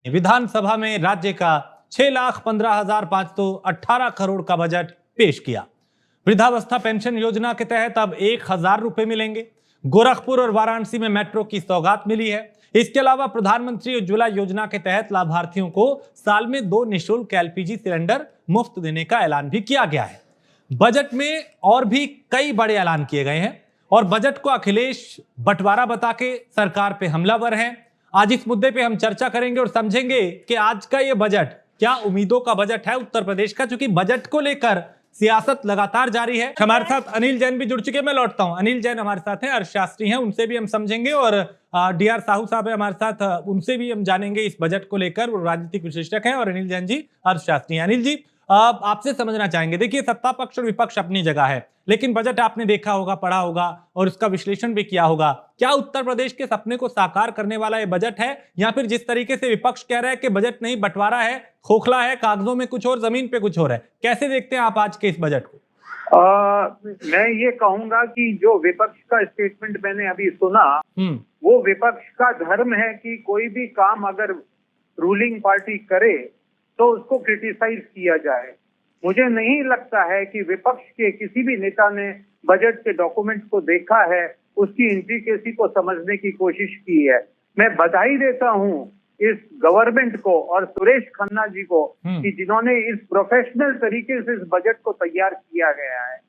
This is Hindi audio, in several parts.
विधानसभा में राज्य का 6,15,518 करोड़ का बजट पेश किया। वृद्धावस्था पेंशन योजना के तहत अब 1,000 रुपए मिलेंगे। गोरखपुर और वाराणसी में मेट्रो की सौगात मिली है। इसके अलावा प्रधानमंत्री उज्ज्वला योजना के तहत लाभार्थियों को साल में 2 निःशुल्क एलपीजी सिलेंडर मुफ्त देने का ऐलान भी किया गया है। बजट में और भी कई बड़े ऐलान किए गए हैं और बजट को अखिलेश बंटवारा बता के सरकार पे हमलावर हैं। आज इस मुद्दे पे हम चर्चा करेंगे और समझेंगे कि आज का ये बजट क्या उम्मीदों का बजट है उत्तर प्रदेश का, क्योंकि बजट को लेकर सियासत लगातार जारी है। हमारे साथ अनिल जैन भी जुड़ चुके हैं। मैं लौटता हूं, अनिल जैन हमारे साथ हैं, अर्थशास्त्री हैं, उनसे भी हम समझेंगे और डीआर साहू साहब है हमारे साथ, उनसे भी हम जानेंगे इस बजट को लेकर। वो राजनीतिक विश्लेषक हैं और अनिल जैन जी अर्थशास्त्री हैं। अनिल जी, आपसे समझना चाहेंगे, देखिए सत्ता पक्ष और विपक्ष अपनी जगह है, लेकिन बजट आपने देखा होगा, पढ़ा होगा और उसका विश्लेषण भी किया होगा। क्या उत्तर प्रदेश के सपने को साकार करने वाला ये बजट है, या फिर जिस तरीके से विपक्ष कह रहा है कि बजट नहीं, बंटवारा है, खोखला है, कागजों में कुछ और जमीन पे कुछ और है? कैसे देखते हैं आप आज के इस बजट को? मैं ये कहूंगा कि जो विपक्ष का स्टेटमेंट मैंने अभी सुना, वो विपक्ष का धर्म है कि कोई भी काम अगर रूलिंग पार्टी करे तो उसको क्रिटिसाइज किया जाए। मुझे नहीं लगता है कि विपक्ष के किसी भी नेता ने बजट के डॉक्यूमेंट को देखा है, उसकी इंट्रिकेसी को समझने की कोशिश की है। मैं बधाई देता हूं इस गवर्नमेंट को और सुरेश खन्ना जी को कि जिन्होंने इस प्रोफेशनल तरीके से इस बजट को तैयार किया गया है।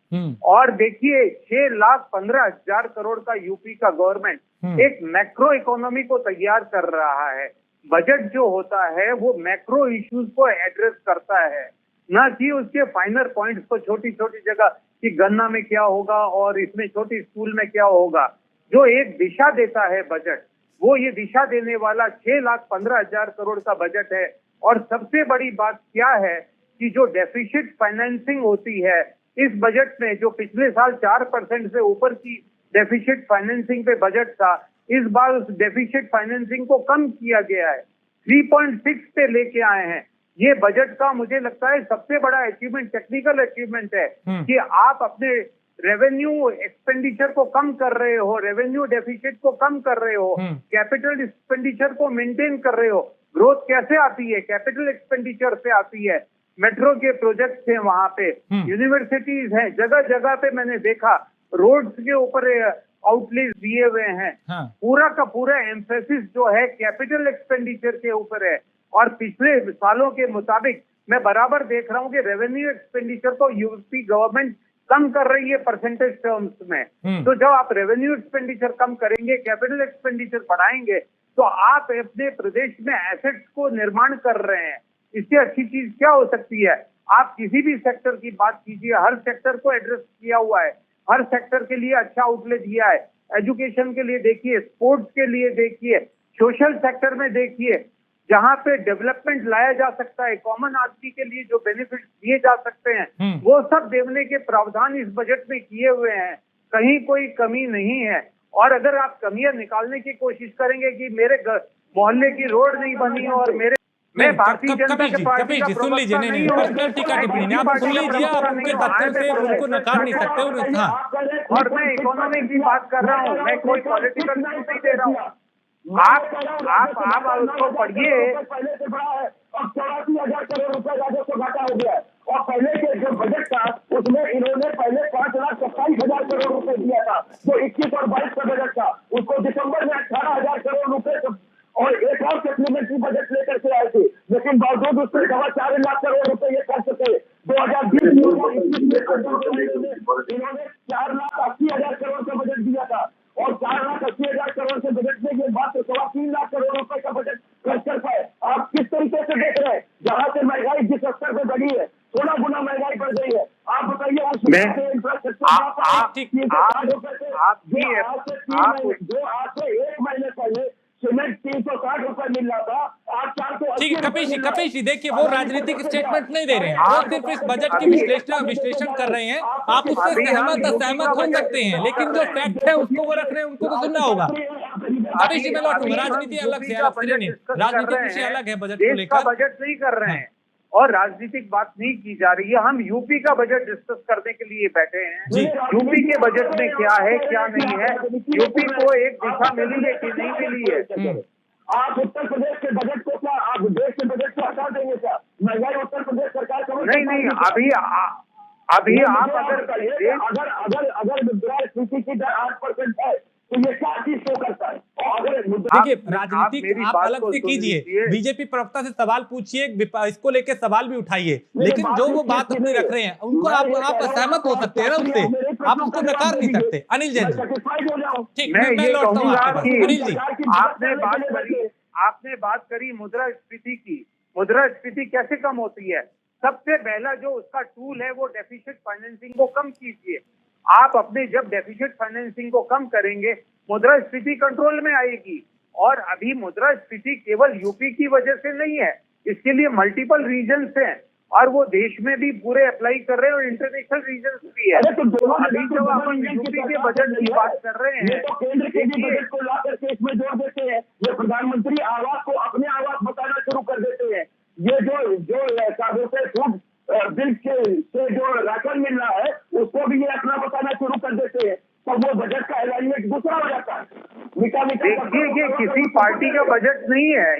और देखिए 6,15,000 करोड़ का यूपी का गवर्नमेंट एक मैक्रो इकोनॉमी को तैयार कर रहा है। बजट जो होता है वो मैक्रो इश्यूज को एड्रेस करता है, ना कि उसके फाइनल पॉइंट्स को, छोटी छोटी जगह कि गन्ना में क्या होगा और इसमें छोटी स्कूल में क्या होगा। जो एक दिशा देता है बजट, वो ये दिशा देने वाला 6,15,000 करोड़ का बजट है। और सबसे बड़ी बात क्या है कि जो डेफिसिट फाइनेंसिंग होती है इस बजट में, जो पिछले साल 4% से ऊपर की डेफिसिट फाइनेंसिंग पे बजट था, इस बार उस डेफिसिट फाइनेंसिंग को कम किया गया है, 3.6 पे लेके आए हैं। ये बजट का मुझे लगता है सबसे बड़ा अचीवमेंट, टेक्निकल अचीवमेंट है कि आप अपने रेवेन्यू एक्सपेंडिचर को कम कर रहे हो, रेवेन्यू डेफिसिट को कम कर रहे हो, कैपिटल एक्सपेंडिचर को मेंटेन कर रहे हो। ग्रोथ कैसे आती है? कैपिटल एक्सपेंडिचर से आती है। मेट्रो के प्रोजेक्ट हैं वहां पे, यूनिवर्सिटीज हैं, जगह जगह पे मैंने देखा रोड्स के ऊपर आउटलेज दिए हुए हैं। पूरा का पूरा एम्फेसिस जो है कैपिटल एक्सपेंडिचर के ऊपर है। और पिछले सालों के मुताबिक मैं बराबर देख रहा हूं कि रेवेन्यू एक्सपेंडिचर को यूपी गवर्नमेंट कम कर रही है परसेंटेज टर्म्स में। तो जब आप रेवेन्यू एक्सपेंडिचर कम करेंगे, कैपिटल एक्सपेंडिचर बढ़ाएंगे, तो आप अपने प्रदेश में एसेट्स को निर्माण कर रहे हैं। इससे अच्छी चीज क्या हो सकती है? आप किसी भी सेक्टर की बात कीजिए, हर सेक्टर को एड्रेस किया हुआ है, हर सेक्टर के लिए अच्छा आउटले दिया है। एजुकेशन के लिए देखिए, स्पोर्ट्स के लिए देखिए, सोशल सेक्टर में देखिए, जहां पे डेवलपमेंट लाया जा सकता है, कॉमन आदमी के लिए जो बेनिफिट दिए जा सकते हैं, वो सब देने के प्रावधान इस बजट में किए हुए हैं। कहीं कोई कमी नहीं है। और अगर आप कमियां निकालने की कोशिश करेंगे कि मेरे मोहल्ले की रोड नहीं बनी और मेरे मैं भारतीय जनता पार्टी का सुन लीजिए, नहीं पर्सनल टिकट टिप्पणी आप सुन लीजिए, आप उनके तथ्यों से उनको नकार नहीं सकते। और मैं इकोनॉमिक की बात कर रहा हूँ, मैं कोई पॉलिटिकल नहीं दे रहा हूँ। आप उसको पढ़िए। पहले से बड़ा है और 84,000 करोड़ रुपए राजस्व घाटा हो गया है। और पहले के जो बजट था उसमें इन्होंने पहले 5,27,000 करोड़ रुपए दिया था, जो 21 और 22 का बजट था। उसको दिसंबर में 18,000 करोड़ रुपए और एक और सप्लीमेंट्री बजट लेकर के आए थे, लेकिन बावजूद उससे 4.25 लाख करोड़ रुपए ये कर सके। 2020 इन्होंने 4,80,000 करोड़ का बजट दिया था और 4,80,000 करोड़ के बजट में ये बात 3.25 लाख करोड़ रुपए का बजट खर्च कर पाए। आप किस तरीके से देख रहे हैं? जहां से महंगाई जिस स्तर पे बढ़ी है, 16 गुना महंगाई बढ़ गई है। आप बताइए आज से एक महीने पहले सीमेंट 360 रुपए मिल रहा था, आज 480। ठीक है कपीश जी, देखिए वो राजनीतिक स्टेटमेंट नहीं दे रहे हैं, वो सिर्फ इस बजट की विश्लेषण कर रहे हैं। आप उससे सहमत असहमत हो सकते हैं, लेकिन जो फैक्ट है उसको वो रख रहे हैं, उनको तो सुनना होगा। कपीश जी मैं लौटूंगा, राजनीति अलग से, राजनीतिक विषय अलग है बजट को लेकर। बजट नहीं कर रहे हैं और राजनीतिक बात नहीं की जा रही है। हम यूपी का बजट डिस्कस करने के लिए बैठे हैं। यूपी के बजट में क्या है क्या नहीं है, यूपी को एक दिशा मिली है कि नहीं मिली है। आप उत्तर प्रदेश के बजट को क्या आप देश के बजट को हटा देंगे क्या? महंगाई उत्तर प्रदेश सरकार को नहीं अभी आप अगर मुद्रास्फीति की दर 8% है तो ये क्या चीज शो करता है? और अगर देखिए राजनीतिक आप अलग से कीजिए, बीजेपी प्रवक्ता से सवाल पूछिए, इसको लेके सवाल भी उठाइए, लेकिन जो वो बात अपनी रख रहे हैं उनको आप असहमत हो सकते हैं ना उससे, आप उसको नकार नहीं सकते। अनिल जैन जी, ठीक, मैं लौटता हूँ आपके पास। अनिल जी, आपने बात करी मुद्रास्फीति की। मुद्रास्फीति कैसे कम होती है? सबसे पहला जो उसका टूल है वो डेफिसिट फाइनेंसिंग को कम कीजिए। आप अपने जब डेफिसिट फाइनेंसिंग को कम करेंगे मुद्रास्फीति कंट्रोल में आएगी। और अभी मुद्रास्फीति केवल यूपी की वजह से नहीं है, इसके लिए मल्टीपल रीजन्स हैं और वो देश में भी पूरे अप्लाई कर रहे हैं और इंटरनेशनल रीजन्स भी है। अभी जब हम यूपी के बजट की बात कर रहे हैं तो केंद्र के भी बजट को ला करके इसमें जोड़ देते हैं। ये प्रधानमंत्री आवास को अपने आवास बताना शुरू कर देते हैं। ये जो फूड बिल से जो राशन मिल रहा है उसको भी ये अपना बताना शुरू कर देते हैं, तो वो बजट का अलाइनमेंट दूसरा हो जाता है। देखिए ये किसी पार्टी का बजट नहीं है,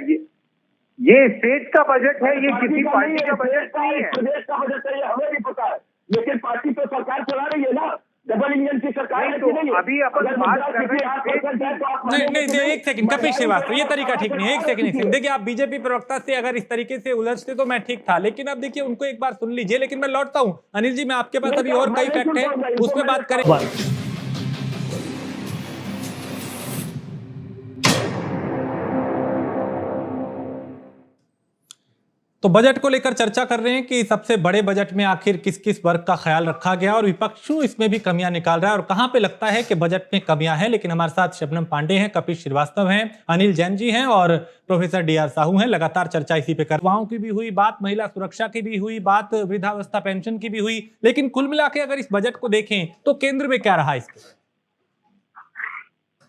ये स्टेट का बजट है, ये किसी पार्टी का बजट नहीं है। प्रदेश का बजट है, ये हमें भी पता है, लेकिन पार्टी तो सरकार चला रही है ना, डबल इंजन की सरकार है। तो अभी अपन बात कर रहे हैं। नहीं एक सेकंड कपिल श्रीवास्तव, ये तरीका ठीक नहीं है। एक सेकंड देखिए, आप बीजेपी प्रवक्ता से अगर इस तरीके से उलझते तो मैं ठीक था, लेकिन अब देखिए उनको एक बार सुन लीजिए। लेकिन मैं लौटता हूं अनिल जी, मैं आपके पास अभी और कई फैक्ट है उसमें बात करें। तो बजट को लेकर चर्चा कर रहे हैं कि सबसे बड़े बजट में आखिर किस किस वर्ग का ख्याल रखा गया और विपक्ष क्यों इसमें भी कमियां निकाल रहा है और कहां पे लगता है कि बजट में कमियां हैं। लेकिन हमारे साथ शबनम पांडे हैं, कपिल श्रीवास्तव हैं, अनिल जैन जी हैं और प्रोफेसर डीआर साहू हैं। लगातार चर्चा इसी पे कर, युवाओं की भी हुई बात, महिला सुरक्षा की भी हुई बात, वृद्धावस्था पेंशन की भी हुई, लेकिन कुल मिला के अगर इस बजट को देखें तो केंद्र में क्या रहा इसके?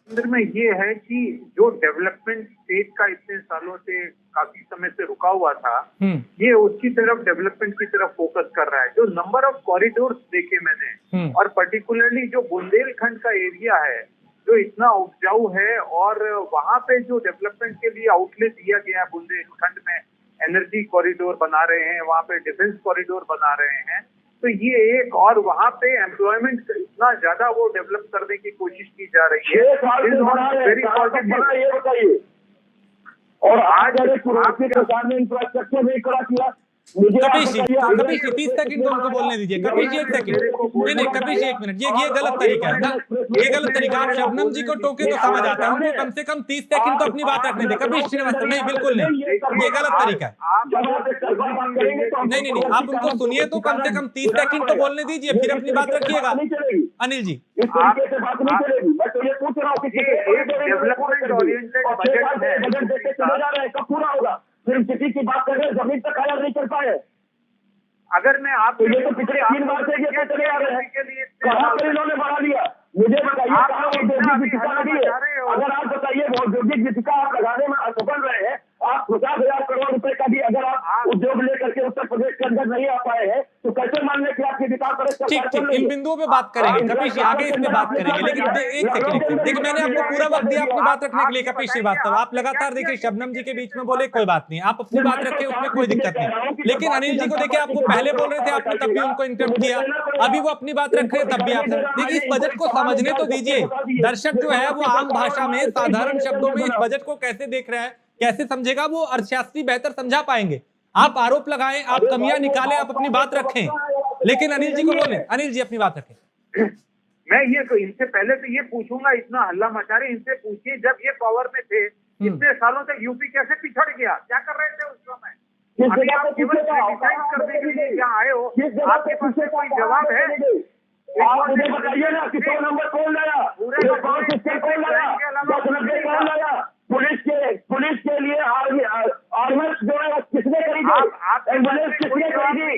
केंद्र में ये है कि जो डेवलपमेंट स्टेट का इतने सालों से काफी समय से रुका हुआ था, ये उसकी तरफ डेवलपमेंट की तरफ फोकस कर रहा है। जो नंबर ऑफ कॉरिडोर्स देखे मैंने, और पर्टिकुलरली जो बुंदेलखंड का एरिया है जो इतना उपजाऊ है और वहां पे जो डेवलपमेंट के लिए आउटलेट दिया गया है, बुंदेलखंड में एनर्जी कॉरिडोर बना रहे हैं, वहां पे डिफेंस कॉरिडोर बना रहे हैं, तो ये एक, और वहां पे एम्प्लॉयमेंट इतना ज्यादा वो डेवलप करने की कोशिश की जा रही है। Very positive. और आज अगर सरकार ने इंफ्रास्ट्रक्चर नहीं खड़ा किया, कपिश जी 30 सेकंड तो उनको बोलने दीजिए। कपिश जी 1 सेकंड, नहीं कपिश जी 1 मिनट, ये गलत तरीका है ना, ये गलत तरीका। आप शबनम जी को टोके तो समझ आता है, उनको कम से कम 30 सेकंड तो अपनी बात रखने दें। कपिश श्रीवास्तव नहीं, बिल्कुल नहीं, ये गलत तरीका है। नहीं, आप उनको सुनिए तो कम से कम 30 सेकंड तो बोलने दीजिए, फिर अपनी बात रखिएगा। अनिल जी इस तरीके से बात नहीं चलेगी। मैं तो ये पूछ रहा हूँ कि डेवलपमेंट ओरिएंटेड बजट देते चले जा रहे हैं, कब पूरा होगा? सिर्फ किसी की बात कर रहे हैं, जमीन तक खाया नहीं कर पाए। अगर मैं आप ये तो पिछले 3 बार से ये चले आ रहे हैं, कहाँ पर इन्होंने बढ़ा दिया? मुझे बताइए कहाँ औद्योगिक विधिका लगी है? अगर आप बताइए औद्योगिक विधिका आप लगाने में असफल रहे हैं, आप 50,000 करोड़ रुपए का भी अगर आप उद्योग लेकर के उत्तर प्रदेश के अंदर नहीं आ पाए हैं, तो कैसे मान लें कि आपकी विकास ठीक, इन बिंदुओं पे बात करेंगे कपिश जी, आगे इस पे बात करेंगे। लेकिन एक सेकंड देखिए, मैंने आपको पूरा वक्त दिया अपनी बात रखने के लिए। कपिश श्रीवास्तव, आप लगातार देखिए शबनम जी के बीच में बोले, कोई बात नहीं, आप अपनी बात रखें, उसमें कोई दिक्कत नहीं। लेकिन अनिल जी को देखिए, आपको पहले बोल रहे थे आपने, तब भी उनको इंटरप्ट किया, अभी वो अपनी बात रख रहे हैं, तब भी आप देखिए इस बजट को समझने तो दीजिए। दर्शक जो है वो आम भाषा में, साधारण शब्दों में इस बजट को कैसे देख रहा है, कैसे समझेगा, वो अर्थशास्त्री बेहतर समझा पाएंगे। आप आरोप लगाएं, आप कमियां निकालें, आप अपनी बात रखें, लेकिन अनिल जी को बोले। अनिल जी अपनी बात रखें। मैं ये तो इनसे पहले तो ये पूछूंगा, इतना हल्ला मचा रहे, इनसे पूछिए जब ये पावर में थे इतने सालों तक यूपी कैसे पिछड़ गया, क्या कर रहे थे उस समय? अभी आप केवल क्रिटिसाइज करने के लिए यहाँ आए हो, आपके पास कोई जवाब है? आप मुझे बताइए ना कि 100 नंबर कौन लाया, कौन लाया, 1090 कौन लाया? पुलिस के लिए आर्मर्स जो है किसने खरीदी? एम्बुलेंस किसने खरीदी?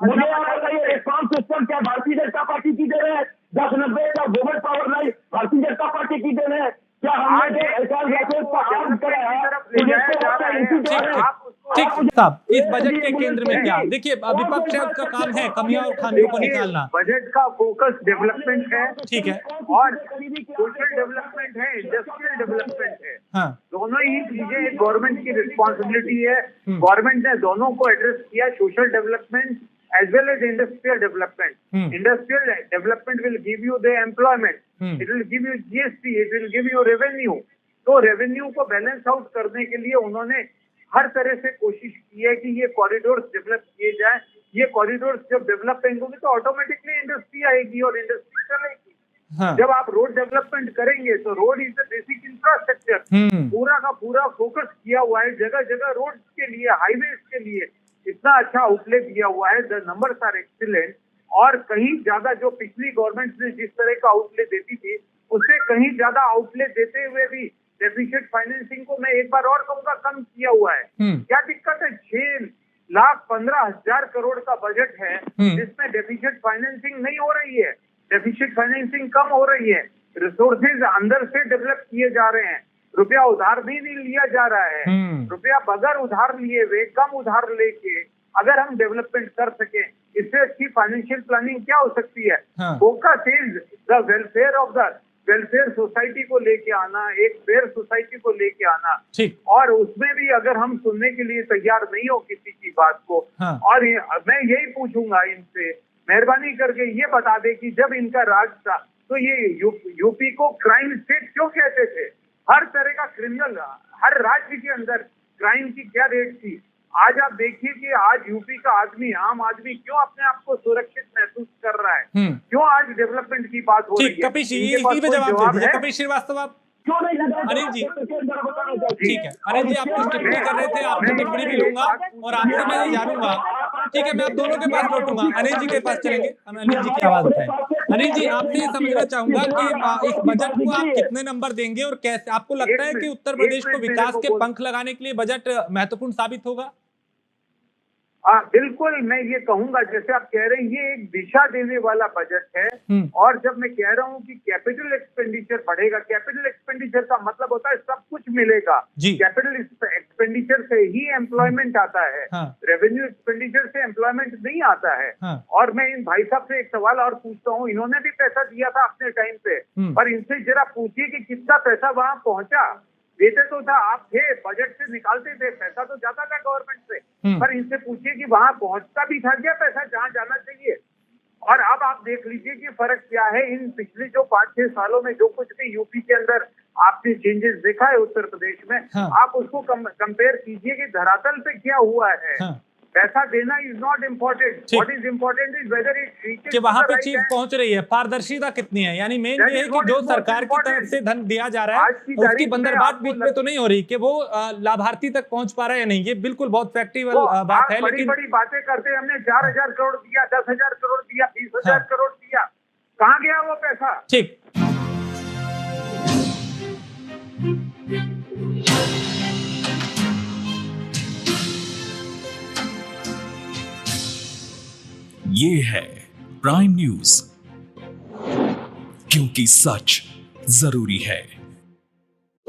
मुझे आप बताइए, रिस्पॉन्स सिस्टम क्या भारतीय जनता पार्टी की दे रहे हैं? 1090 का women power line Bharatiya Janata party की दे रहे हैं? क्या हमने जो एहसास राकेश का आरोप कराया, ठीक साहब, इस बजट के केंद्र में क्या? देखिए, विपक्ष है, उसका काम है कमियां और खामियों को निकालना। बजट का फोकस डेवलपमेंट है, ठीक है, और सोशल डेवलपमेंट है, इंडस्ट्रियल डेवलपमेंट है। हाँ, दोनों ही चीजें गवर्नमेंट की रिस्पॉन्सिबिलिटी है। गवर्नमेंट ने दोनों को एड्रेस किया, social development as well as industrial development. Industrial development will give you the employment, it will give you GST, it will give you revenue. तो रेवेन्यू को बैलेंस आउट करने के लिए उन्होंने हर तरह से कोशिश की है कि ये कॉरिडोर्स डेवलप किए जाए। ये कॉरिडोर्स जब डेवलप होंगे तो ऑटोमेटिकली इंडस्ट्री आएगी और इंडस्ट्री चलेगी। हाँ, जब आप रोड डेवलपमेंट करेंगे तो road is the basic infrastructure. पूरा का पूरा फोकस किया हुआ है जगह जगह रोड के लिए, हाईवेज के लिए इतना अच्छा आउटले दिया हुआ है। The numbers are excellent. और कहीं ज्यादा जो पिछली गवर्नमेंट ने जिस तरह का आउटले देती थी उससे कहीं ज्यादा आउटले देते हुए भी डेफिसिट फाइनेंसिंग को मैं एक बार और कहूंगा कम किया हुआ है। क्या दिक्कत है? 6,15,000 करोड़ का बजट है जिसमें डेफिसिट फाइनेंसिंग नहीं हो रही है, डेफिसिट फाइनेंसिंग कम हो रही है। रिसोर्सेज अंदर से डेवलप किए जा रहे हैं, रुपया उधार भी नहीं लिया जा रहा है। रुपया बगैर उधार लिए हुए, कम उधार लेके अगर हम डेवलपमेंट कर सके, इससे अच्छी फाइनेंशियल प्लानिंग क्या हो सकती है? Focus is the welfare of the welfare society को लेके आना, एक फेयर सोसाइटी को लेके आना। और उसमें भी अगर हम सुनने के लिए तैयार नहीं हो किसी की बात को, और मैं यही पूछूंगा इनसे, मेहरबानी करके ये बता दे कि जब इनका राज था तो ये यूपी को क्राइम स्टेट क्यों कहते थे? हर तरह का क्रिमिनल, हर राज्य के अंदर क्राइम की क्या रेट थी? आज आप देखिए कि आज यूपी का आदमी, आम आदमी क्यों अपने आप को सुरक्षित महसूस कर रहा है? क्यों आज डेवलपमेंट की बात हो रही है? कपिल जी, इसी पे जवाब दीजिए। कपिल श्रीवास्तव, आप अनिल जी, ठीक है, अनिल जी, आप कुछ टिप्पणी कर रहे थे, आपकी टिप्पणी भी लूंगा और आपसे मैं ये जानूंगा। ठीक है, मैं आप दोनों के पास लौटूंगा। अनिल जी के पास चलेंगे, हम अनिल जी की आवाज उठाएं। अनिल जी, आपसे ये समझना चाहूंगा कि इस बजट को आप कितने नंबर देंगे और कैसे आपको लगता है कि उत्तर प्रदेश को विकास के पंख लगाने के लिए बजट महत्वपूर्ण साबित होगा? बिल्कुल, मैं ये कहूंगा, जैसे आप कह रहे हैं, ये एक दिशा देने वाला बजट है। और जब मैं कह रहा हूँ कि कैपिटल एक्सपेंडिचर बढ़ेगा, कैपिटल एक्सपेंडिचर का मतलब होता है सब कुछ मिलेगा। कैपिटल एक्सपेंडिचर से ही एम्प्लॉयमेंट आता है, रेवेन्यू एक्सपेंडिचर से एम्प्लॉयमेंट नहीं आता है। और मैं इन भाई साहब से एक सवाल और पूछता हूँ, इन्होंने भी पैसा दिया था अपने टाइम पे, पर इनसे जरा पूछिए कि कितना पैसा वहां पहुंचा। देते तो था, आप थे, बजट से निकालते थे, पैसा तो जाता था गवर्नमेंट से, पर इनसे पूछिए कि वहां पहुंचता भी था क्या पैसा जहां जाना चाहिए? और अब आप देख लीजिए कि फर्क क्या है इन पिछले जो 5-6 सालों में जो कुछ भी यूपी के अंदर आपने चेंजेस देखा है उत्तर प्रदेश में, आप उसको कंपेयर कीजिए कि धरातल पे क्या हुआ है। पैसा देना is not important, what is important is whether it reaches, कि वहां पे चीज पहुंच रही है, पारदर्शिता कितनी है। यानी मेन ये है कि जो सरकार की तरफ से धन दिया जा रहा है उसकी बंदरबात बीच में तो नहीं हो रही कि वो लाभार्थी तक पहुंच पा रहा है या नहीं। ये बिल्कुल बहुत फैक्टिवल बात है। लेकिन बड़ी बातें करते, हमने 4,000 करोड़ दिया, 10,000 करोड़ दिया, 20,000 करोड़ दिया, कहाँ गया वो पैसा? ठीक, ये है प्राइम न्यूज, क्योंकि सच जरूरी है।